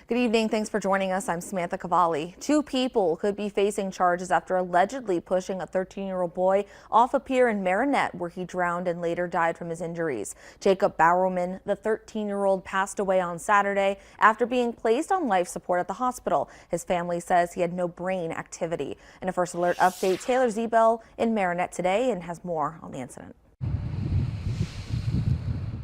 Good evening. Thanks for joining us. I'm Samantha Cavalli. Two people could be facing charges after allegedly pushing a 13-year-old boy off a pier in Marinette, where he drowned and later died from his injuries. Jacob Bowerman, the 13-year-old, passed away on Saturday after being placed on life support at the hospital. His family says he had no brain activity. In a First Alert update, Taylor Zebel in Marinette today and has more on the incident.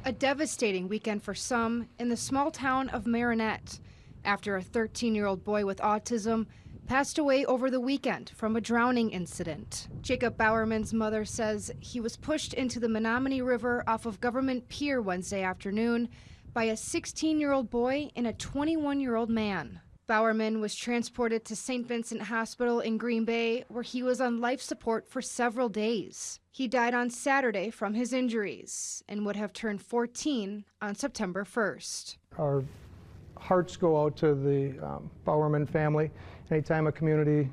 A devastating weekend for some in the small town of Marinette, after a 13-year-old boy with autism passed away over the weekend from a drowning incident. Jacob Bowerman's mother says he was pushed into the Menominee River off of Government Pier Wednesday afternoon by a 16-year-old boy and a 21-year-old man. Bowerman was transported to St. Vincent Hospital in Green Bay, where he was on life support for several days. He died on Saturday from his injuries and would have turned 14 on September 1st. Our hearts go out to the Bowerman family. Anytime a community,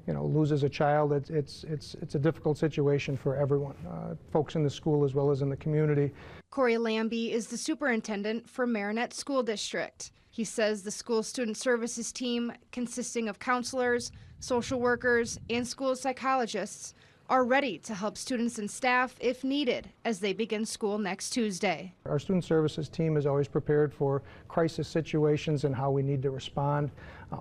loses a child, it's a difficult situation for everyone, folks in the school as well as in the community. Corey Lambie is the superintendent for Marinette School District. He says the school student services team, consisting of counselors, social workers, and school psychologists, are ready to help students and staff if needed as they begin school next Tuesday. Our student services team is always prepared for crisis situations and how we need to respond.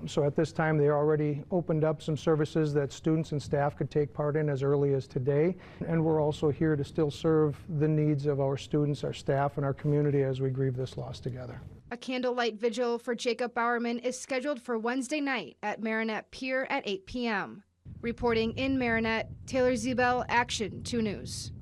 So at this time, they already opened up some services that students and staff could take part in as early as today. And we're also here to still serve the needs of our students, our staff, and our community as we grieve this loss together. A candlelight vigil for Jacob Bowerman is scheduled for Wednesday night at Marinette Pier at 8 p.m. Reporting in Marinette, Taylor Zebel, Action 2 News.